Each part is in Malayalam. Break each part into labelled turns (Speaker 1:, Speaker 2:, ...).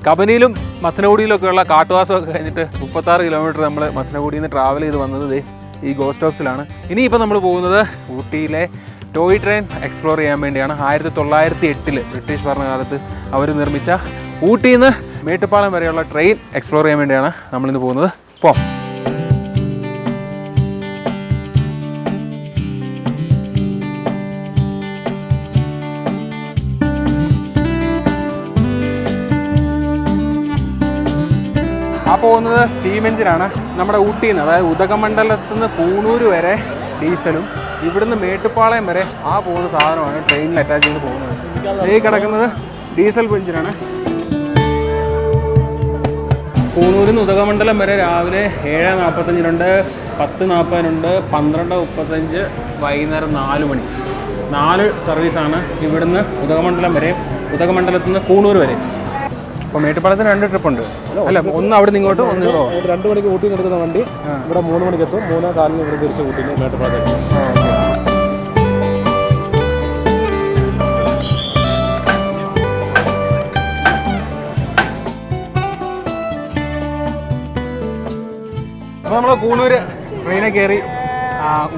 Speaker 1: കബനിയിലും മസനഗുഡിയിലൊക്കെയുള്ള കാട്ടുവാസമൊക്കെ കഴിഞ്ഞിട്ട് 36 കിലോമീറ്റർ നമ്മൾ മസനഗുഡിയിൽ നിന്ന് ട്രാവൽ ചെയ്ത് വന്നത് ഈ ഗോസ്റ്റ് ഹൗസിലാണ്. ഇനിയിപ്പോൾ നമ്മൾ പോകുന്നത് ഊട്ടിയിലെ ടോയ് ട്രെയിൻ എക്സ്പ്ലോർ ചെയ്യാൻ വേണ്ടിയാണ്. 1908 ബ്രിട്ടീഷ് ഭരണകാലത്ത് അവർ നിർമ്മിച്ച ഊട്ടിയിൽ നിന്ന് മേട്ടുപ്പാളം വരെയുള്ള ട്രെയിൻ എക്സ്പ്ലോർ ചെയ്യാൻ വേണ്ടിയാണ് നമ്മളിന്ന് പോകുന്നത്. പോകാം. ആ പോകുന്നത് സ്റ്റീം എഞ്ചിനാണ്. നമ്മുടെ ഊട്ടിയിൽ നിന്ന്, അതായത് ഉദകമണ്ഡലത്തിൽ നിന്ന് പൂണൂർ വരെ ഡീസലും ഇവിടുന്ന് മേട്ടുപ്പാളയം വരെ ആ പോകുന്ന സാധനമാണ് ട്രെയിനിൽ അറ്റാച്ച് ചെയ്ത് പോകുന്നത്. ഈ കിടക്കുന്നത് ഡീസൽ എഞ്ചിനാണ്. പൂണൂരിൽ നിന്ന് ഉദകമണ്ഡലം വരെ രാവിലെ 7:45, 10:40, 12:35, വൈകുന്നേരം 4 മണി. 4 സർവീസാണ് ഇവിടുന്ന് ഉദകമണ്ഡലം വരെ, ഉദകമണ്ഡലത്തിൽ നിന്ന് പൂണൂർ വരെ. അപ്പോൾ മേട്ടുപ്പാളത്തിന് 2 ട്രിപ്പ് ഉണ്ട് അല്ല, ഒന്ന് അവിടെ നിന്ന് ഇങ്ങോട്ട്, ഒന്ന്
Speaker 2: 2 മണിക്ക് ഊട്ടിയിൽ എടുക്കുന്ന വണ്ടി ഇവിടെ 3 മണിക്ക് എത്തും, 3:15 ഇവിടെ തിരിച്ച് ഊട്ടിയിൽ മേട്ടുപ്പാളത്തേക്ക്.
Speaker 1: അപ്പോൾ നമ്മൾ പൂണൂർ ട്രെയിനിൽ കയറി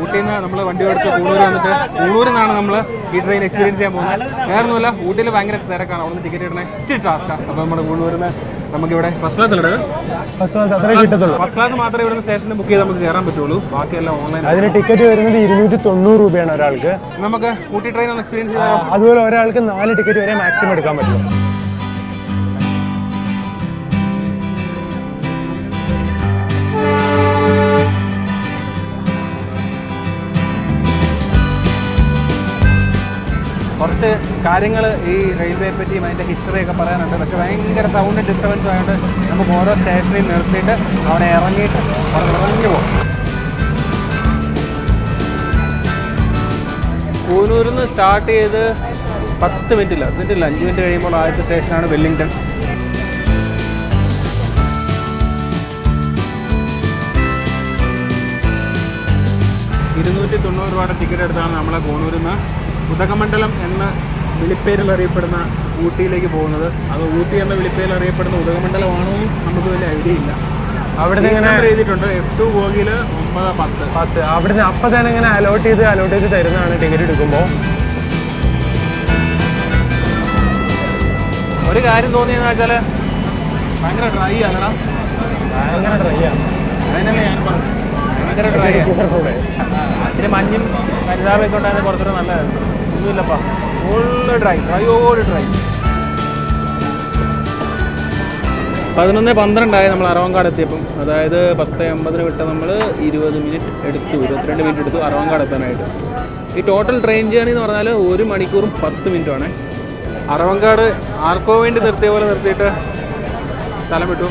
Speaker 1: ഊട്ടിയിൽ നിന്ന് നമ്മൾ വണ്ടി ഓടിച്ച് പൂണൂർ വന്നിട്ട് പൂണൂരിൽ നിന്നാണ് നമ്മൾ ഈ ട്രെയിൻ എക്സ്പീരിയൻസ് ചെയ്യാൻ പോകുന്നത്. വേറൊന്നുമില്ല, ഊട്ടിയിൽ ഭയങ്കര തിരക്കാണ്, അവിടെ നിന്ന് ടിക്കറ്റ് കിട്ടണേ ഇച്ചിരി ടാസ്ക്കാണ്. അപ്പോൾ നമ്മുടെ പൂണൂരിൽ നിന്ന് നമുക്കിവിടെ ഫസ്റ്റ് ക്ലാസ് ഉള്ളത്, ഫസ്റ്റ് ക്ലാസ് മാത്രമേ ഇവിടുന്ന് സ്റ്റേഷനിൽ ബുക്ക് ചെയ്ത് നമുക്ക് കയറാൻ പറ്റുള്ളൂ. ബാക്കിയെല്ലാം ഓൺലൈൻ.
Speaker 2: അതിന് ടിക്കറ്റ് വരുന്നത് 290 രൂപയാണ് ഒരാൾക്ക്.
Speaker 1: നമുക്ക് ഊട്ടി ട്രെയിൻ ഒന്ന് എക്സ്പീരിയൻസ് ചെയ്യാം.
Speaker 2: അതുപോലെ ഒരാൾക്ക് 4 ടിക്കറ്റ് വരെ മാക്സിമം എടുക്കാൻ പറ്റും.
Speaker 1: കുറച്ച് കാര്യങ്ങൾ ഈ റെയിൽവേയെ പറ്റിയും അതിൻ്റെ ഹിസ്റ്ററിയൊക്കെ പറയാനുണ്ട്. പക്ഷേ ഭയങ്കര സൗണ്ട് ഡിസ്റ്റർബൻസ് ആയതുകൊണ്ട് നമുക്ക് ഓരോ സ്റ്റേഷനിൽ നിർത്തിയിട്ട് അവിടെ ഇറങ്ങിയിട്ട് ഇറങ്ങി പോകും. പൂനൂരിൽ നിന്ന് സ്റ്റാർട്ട് ചെയ്ത് 10 മിനിറ്റില്ല 5 മിനിറ്റ് കഴിയുമ്പോൾ ആദ്യത്തെ സ്റ്റേഷനാണ് വെല്ലിംഗ്ടൺ. 290 രൂപയുടെ ടിക്കറ്റ് എടുത്താണ് നമ്മളെ പൂനൂരിൽ നിന്ന് ഉദകമണ്ഡലം എന്ന വിളിപ്പേരിൽ അറിയപ്പെടുന്ന ഊട്ടിയിലേക്ക് പോകുന്നത്. അത് ഊട്ടി എന്ന വിളിപ്പേരിൽ അറിയപ്പെടുന്ന ഉദകമണ്ഡലമാണോ നമുക്ക് വലിയ ഐഡിയ ഇല്ല. അവിടെ എഴുതിയിട്ടുണ്ട് F2 ബോഗിയിൽ 9:10.
Speaker 2: അവിടുന്ന് അപ്പം തന്നെ ഇങ്ങനെ അലോട്ട് ചെയ്ത് തരുന്നതാണ് ടിക്കറ്റ് എടുക്കുമ്പോൾ.
Speaker 1: ഒരു കാര്യം തോന്നിയെന്ന് വെച്ചാൽ ഭയങ്കര ഡ്രൈ അല്ലടാ,
Speaker 2: ഭയങ്കര ഡ്രൈ ആണ്.
Speaker 1: അതിനല്ലേ ഞാൻ പറഞ്ഞു, ഭയങ്കര ഡ്രൈ. അതിന് മഞ്ഞും കരുതാറൊക്കെ ഉണ്ടായിരുന്നത് കുറച്ചുകൂടെ നല്ലതായിരുന്നു. ഒന്നുമില്ലപ്പാ, ഫുള്ള് ഡ്രൈയോട് ഡ്രൈ. 11:12 നമ്മൾ അറവങ്കാട് എത്തിയപ്പം, അതായത് 10:50 വിട്ട നമ്മൾ 20 മിനിറ്റ് എടുത്തു, 22 മിനിറ്റ് എടുത്തു അറവങ്കാട് എത്താനായിട്ട്. ഈ ടോട്ടൽ ട്രെയിൻ ജേർണി എന്ന് പറഞ്ഞാൽ 1 മണിക്കൂറും 10 മിനിറ്റുമാണ്. അറവങ്കാട് ആർക്കോ വേണ്ടി നിർത്തിയ പോലെ നിർത്തിയിട്ട് സ്ഥലം വിട്ടു.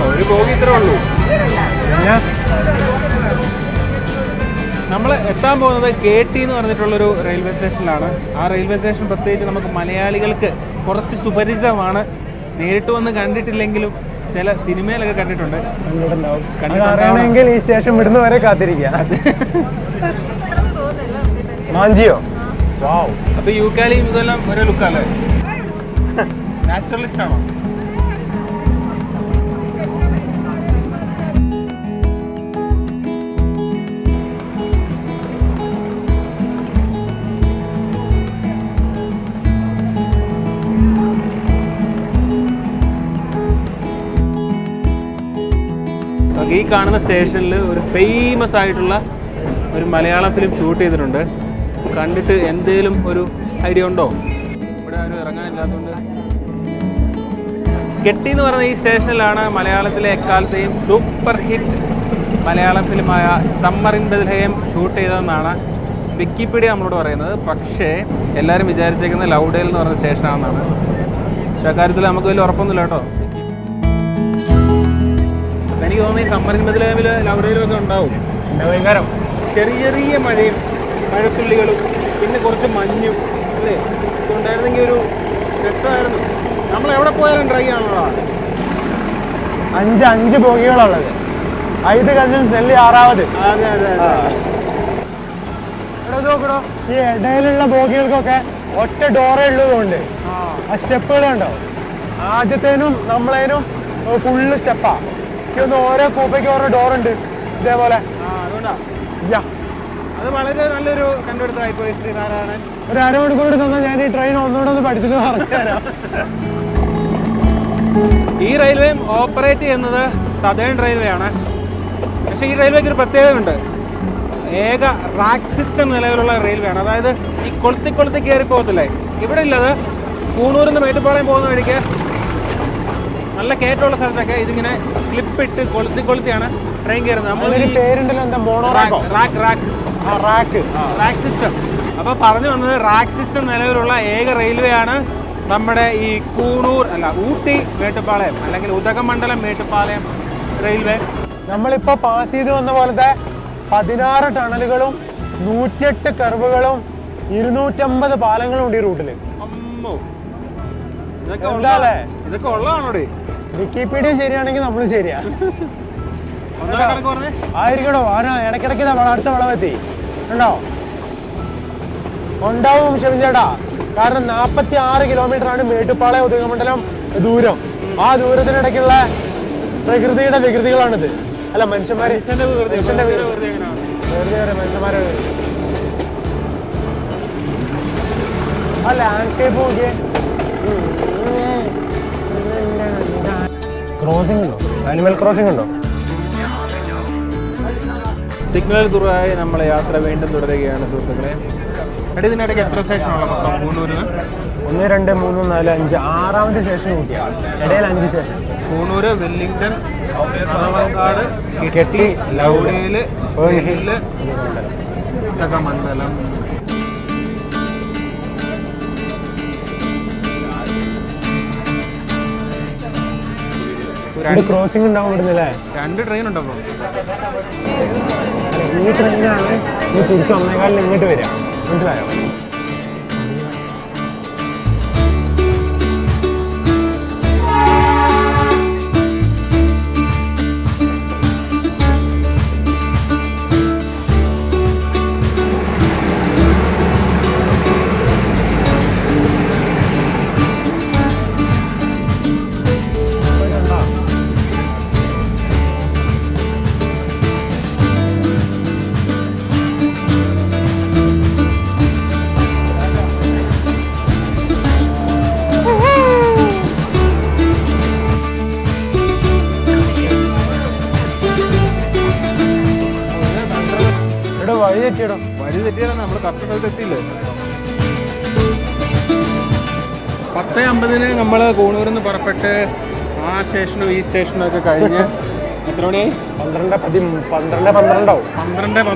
Speaker 1: ഒരു ബോഗി ഇത്രേ ഉള്ളൂ. നമ്മൾ എത്താൻ പോകുന്നത് KT എന്ന് പറഞ്ഞിട്ടുള്ളൊരു റെയിൽവേ സ്റ്റേഷനിലാണ്. ആ റെയിൽവേ സ്റ്റേഷൻ പ്രത്യേകിച്ച് നമുക്ക് മലയാളികൾക്ക് കുറച്ച് സുപരിചിതമാണ്. നേരിട്ട് വന്ന് കണ്ടിട്ടില്ലെങ്കിലും ചില സിനിമയിലൊക്കെ കണ്ടിട്ടുണ്ട്.
Speaker 2: അറിയണമെങ്കിൽ ഈ സ്റ്റേഷൻ വിടുന്ന വരെ കാത്തിരിക്കുക. മാഞ്ചിയോ?
Speaker 1: അപ്പോൾ യൂക്കാലിയും ഇതെല്ലാം ഒരേ ലുക്കല്ലേ? നാച്ചുറലിസ്റ്റ് ആണോ? ഈ കാണുന്ന സ്റ്റേഷനിൽ ഒരു ഫേമസ് ആയിട്ടുള്ള ഒരു മലയാളം ഫിലിം ഷൂട്ട് ചെയ്തിട്ടുണ്ട്. കണ്ടിട്ട് എന്തേലും ഒരു ഐഡിയ ഉണ്ടോ? ഇവിടെ ആരും ഇറങ്ങാനില്ലാത്തതുകൊണ്ട്. കെട്ടി എന്ന് പറയുന്ന ഈ സ്റ്റേഷനിലാണ് മലയാളത്തിലെ എക്കാലത്തെയും സൂപ്പർ ഹിറ്റ് മലയാളം ഫിലിമായ സമ്മർ ഇൻ ബെത്ലഹേം ഷൂട്ട് ചെയ്തതെന്നാണ് വിക്കിപീഡിയ നമ്മളോട് പറയുന്നത്. പക്ഷേ എല്ലാവരും വിചാരിച്ചേക്കുന്നത് ലൗഡേൽ എന്ന് പറയുന്ന സ്റ്റേഷനാണെന്നാണ്. പക്ഷേ അക്കാര്യത്തിൽ നമുക്ക് വലിയ ഉറപ്പൊന്നുമില്ല കേട്ടോ. എനിക്ക് തോന്നുന്നു ഈ സമ്മർ ഇൻ ബെത്ലഹേമിൽ ലൗഡേലും ഒക്കെ ഉണ്ടാവും. ചെറിയ ചെറിയ മഴയും മഴത്തുള്ളികളും പിന്നെ കുറച്ച് മഞ്ഞും അല്ലേ, ഇതുണ്ടായിരുന്നെങ്കിൽ ഒരു രസമായിരുന്നു. നമ്മൾ എവിടെ പോയാലും ട്രൈ ആണല്ലോ.
Speaker 2: 5 ബോഗികളുള്ളത്, 5 കസിൻസ് നെല്ലി 6ാമത്.
Speaker 1: അതെ അതെ
Speaker 2: നോക്കണോ, ഈ ഇടയിലുള്ള ബോഗികൾക്കൊക്കെ ഒറ്റ ഡോറേ ഉള്ളതുകൊണ്ട്
Speaker 3: ആ സ്റ്റെപ്പുകൾ കണ്ടോ? ആദ്യത്തേനും നമ്മളേനും ഫുള്ള് സ്റ്റെപ്പാ. ഒന്ന് ഓരോ കൂപ്പയ്ക്ക് ഓരോ ഡോറുണ്ട് ഇതേപോലെ.
Speaker 1: അത് വളരെ നല്ലൊരു കണ്ടുപിടുത്തമായി പോയി ശ്രീനാരായണൻ.
Speaker 3: ഒരു അരമണിക്കൂർ തന്നാൽ ഞാൻ ഈ ട്രെയിൻ ഒന്നുകൂടെ ഒന്ന് പഠിച്ചിട്ട് പറഞ്ഞുതരാം.
Speaker 1: ഈ റെയിൽവേ ഓപ്പറേറ്റ് ചെയ്യുന്നത് സദേൺ റെയിൽവേ ആണ്. പക്ഷേ ഈ റെയിൽവേക്ക് ഒരു പ്രത്യേകതയുണ്ട്. ഏക റാക്ക് സിസ്റ്റം നിലവിലുള്ള റെയിൽവേ ആണ്. അതായത് ഈ കൊളുത്തി കയറി പോകത്തില്ലേ, ഇവിടെ ഇല്ലത്. കൂണൂരിൽ നിന്ന് മേട്ടുപ്പാളയം പോകുന്ന വഴിക്ക് നല്ല കയറ്റമുള്ള സ്ഥലത്തൊക്കെ ഇതിങ്ങനെ ക്ലിപ്പിട്ട് കൊളുത്തിയാണ് ട്രെയിൻ കയറുന്നത്. നമ്മളൊരു
Speaker 3: പേരുണ്ടല്ലോ, എന്താ മോണോറാക്കോ?
Speaker 1: Rack system. അപ്പോൾ പറഞ്ഞു വന്നത് റാക്ക് സിസ്റ്റം നിലവിലുള്ള ഏക റെയിൽവേ ആണ് നമ്മുടെ ഈ ഊട്ടി മേട്ടുപ്പാളയം അല്ലെങ്കിൽ ഉദകമണ്ഡലം മേട്ടുപ്പാളയം റെയിൽവേ.
Speaker 3: നമ്മളിപ്പോൾ പാസ് ചെയ്ത് വന്ന പോലത്തെ 16 ടണലുകളും 108 കർവുകളും 250 പാലങ്ങളും ഉണ്ട് ഈ റൂട്ടില്.
Speaker 1: ഇതൊക്കെ ഉള്ളതാണോടെ?
Speaker 3: വിക്കിപീഡിയ ശരിയാണെങ്കിൽ നമ്മൾ ശരിയാ ആയിരിക്കണോ? ആരാ ഇടയ്ക്കിടയ്ക്ക് അടുത്ത വളവെത്തി ഉണ്ടോ? ഉണ്ടാവും ക്ഷമിച്ചേട്ടാ. കാരണം 46 കിലോമീറ്റർ ആണ് മേട്ടുപ്പാളയം ഉദകമണ്ഡലം ദൂരം. ആ ദൂരത്തിനിടയ്ക്കുള്ള പ്രകൃതിയുടെ വികൃതികളാണിത്. അല്ല, മനുഷ്യന്മാര് മനുഷ്യന്മാര് ആ ലാൻഡ്സ്കേപ്പ് നോക്കിയേ. ക്രോസിംഗ് ഉണ്ടോ? ആനിമൽ ക്രോസിംഗ് ഉണ്ടോ?
Speaker 1: സിഗ്നൽ തുറയായി നമ്മളെ യാത്ര വീണ്ടും തുടരുകയാണ് സുഹൃത്തുക്കളെ. ഇതിനിടയ്ക്ക് എത്ര സ്റ്റേഷനുള്ള കൂണൂരിന്?
Speaker 3: 1, 2, 3, 4, 5 6ാമത്തെ സ്റ്റേഷൻ കൂട്ടിയാണ്. ഇടയിൽ 5 സ്റ്റേഷൻ.
Speaker 1: കൂണൂര്, വെല്ലിംഗ്ടൺ, പാലക്കാട്, കെട്ടി, ലൗഡേല്, ഉദകമണ്ഡലം.
Speaker 3: ക്രോസിംഗ് ഉണ്ടാവും ഇവിടുന്നല്ലേ?
Speaker 1: 2 ട്രെയിൻ ഉണ്ടോ?
Speaker 3: ഈ ട്രെയിനാണ് തിരിച്ച് 1:15 ഇങ്ങോട്ട് വരിക. മനസ്സിലായോ?
Speaker 1: വഴി തെറ്റിയാലോ നമ്മൾ കറക്റ്റ് സ്ഥലത്ത് എത്തിയില്ലേ? 10:50 നമ്മൾ കൂണൂരിൽ നിന്ന് പുറപ്പെട്ട് ആ സ്റ്റേഷനും ഈ സ്റ്റേഷനും ഒക്കെ കഴിഞ്ഞ് എത്ര മണിയായി?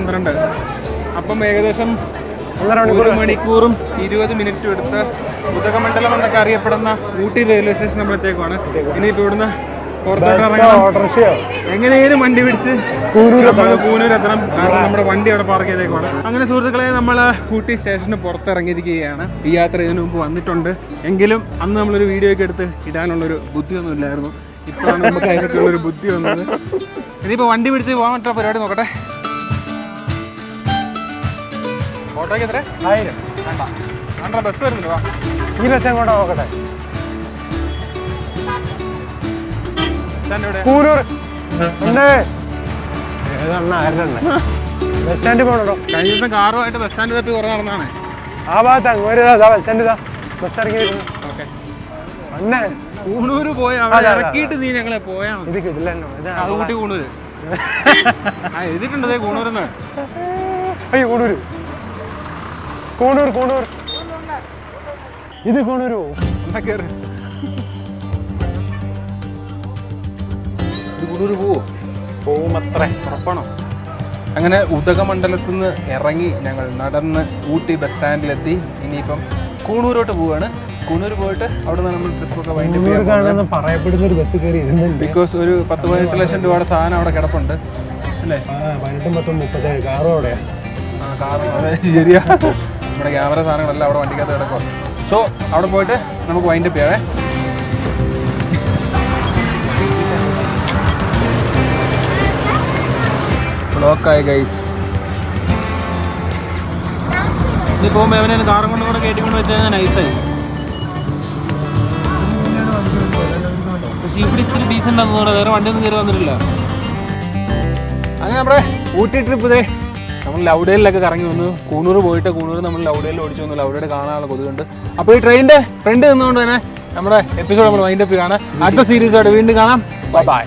Speaker 1: 12. അപ്പം ഏകദേശം 1 മണിക്കൂറും 20 മിനിറ്റും എടുത്ത് ഉദകമണ്ഡലം എന്നൊക്കെ അറിയപ്പെടുന്ന ഊട്ടി റെയിൽവേ സ്റ്റേഷൻ നമ്മളെത്തേക്കുമാണ്. ഇനിയിപ്പോൾ ഇവിടുന്ന് എങ്ങനെയും വണ്ടി പിടിച്ച് കൂനൂരെത്തണം. കാരണം നമ്മുടെ വണ്ടി അവിടെ പാർക്ക് ചെയ്തേക്കുവാണ്. അങ്ങനെ സുഹൃത്തുക്കളെ, നമ്മൾ ഊട്ടി സ്റ്റേഷന് പുറത്തിറങ്ങിയിരിക്കുകയാണ്. ഈ യാത്ര ഇതിനു മുമ്പ് വന്നിട്ടുണ്ട് എങ്കിലും അന്ന് നമ്മളൊരു വീഡിയോ ഒക്കെ എടുത്ത് ഇടാനുള്ളൊരു ബുദ്ധിയൊന്നും ഇല്ലായിരുന്നു. ഇപ്പോഴാണ് നമുക്ക് അതിനൊക്കെയുള്ളൊരു ബുദ്ധി വന്നത്. ഇനിയിപ്പോൾ വണ്ടി പിടിച്ച് പോകാൻ പറ്റുന്ന പരിപാടി നോക്കട്ടെ. ഓട്ടോയ്ക്ക് എത്ര?
Speaker 3: 1000.
Speaker 1: വേണ്ട ബസ് വരുന്നുണ്ട്. വാ,
Speaker 3: ഈ ബസ് എങ്ങോട്ടാ നോക്കട്ടെ? കൂനൂർ ബസ് സ്റ്റാൻഡ് പോകണോ?
Speaker 1: കഴിഞ്ഞ ദിവസം കാറുമായിട്ട് ബസ് സ്റ്റാൻഡ് തപ്പി കുറേ നടന്നാണ്.
Speaker 3: ആ ഭാഗത്ത് അങ്ങോട്ട് ബസ് സ്റ്റാൻഡ് ബസ് ഇറങ്ങി വരുന്നു.
Speaker 1: കൂണൂര് പോയി അവിടെ ഇറക്കിയിട്ട് നീ ഞങ്ങളെ പോയാ
Speaker 3: ഇത് കിട്ടില്ലല്ലോ.
Speaker 1: അത് കൂട്ടി കൂണൂര് എഴുതിട്ടുണ്ട് കൂണൂരെന്ന്.
Speaker 3: അയ്യോ, കൂണൂർ ഇത് കൂണൂര്
Speaker 1: എന്നാ കേറ്. കൂണൂര് പോവും അത്രേ ഉറപ്പാണോ? അങ്ങനെ ഉദകമണ്ഡലത്തിൽ നിന്ന് ഇറങ്ങി ഞങ്ങൾ നടന്ന് ഊട്ടി ബസ് സ്റ്റാൻഡിലെത്തി. ഇനിയിപ്പം കൂണൂരോട്ട് പോവുകയാണ്. കൂണൂർ പോയിട്ട് അവിടെ നിന്ന് നമ്മൾ ട്രിപ്പൊക്കെ
Speaker 3: പറയപ്പെടുന്ന ഒരു ബസ് കയറി
Speaker 1: ബിക്കോസ് ഒരു 10-18 ലക്ഷം രൂപയുടെ സാധനം അവിടെ കിടപ്പുണ്ട് അല്ലേ?
Speaker 3: 18-37 കാറും അവിടെയാ.
Speaker 1: കാറും അതെ, ശരിയാ. നമ്മുടെ ക്യാമറ സാധനങ്ങളെല്ലാം അവിടെ വണ്ടിക്കകത്ത് കിടക്കും. സോ അവിടെ പോയിട്ട് നമുക്ക് വൈൻഡപ്പ് ചെയ്യാവേ. ബ്ലോക്കായി ഗൈസ്. ഇനി പോകുമ്പോൾ എവനെ കാറും കൊണ്ട് കൂടെ കയറ്റിക്കൊണ്ട് വെച്ചാൽ നൈസായി. ഇവിടെ ഇച്ചിരി ഡീസൻ്റ് ആണെന്ന് തോന്നുന്നത്, വേറെ വണ്ടിയൊന്നും കയറി വന്നിട്ടില്ല. അങ്ങനെ നമ്മുടെ ഊട്ടി ട്രിപ്പ് ഇതേ നമ്മൾ ലൗഡേലിലൊക്കെ കറങ്ങി വന്നു. കൂണൂർ പോയിട്ട് കൂണൂർ നമ്മൾ ലൗഡേലിൽ ഓടിച്ചു വന്നു. ലൗഡേൽ കാണാനുള്ള കൊതുകുണ്ട്. അപ്പോൾ ഈ ട്രെയിനിൻ്റെ ഫ്രണ്ട് നിന്നുകൊണ്ട് തന്നെ നമ്മുടെ എപ്പിസോഡ് നമ്മൾ വൈൻഡപ്പ് കാണാം. അടുത്ത സീരീസോടെ വീണ്ടും കാണാം. ബൈ.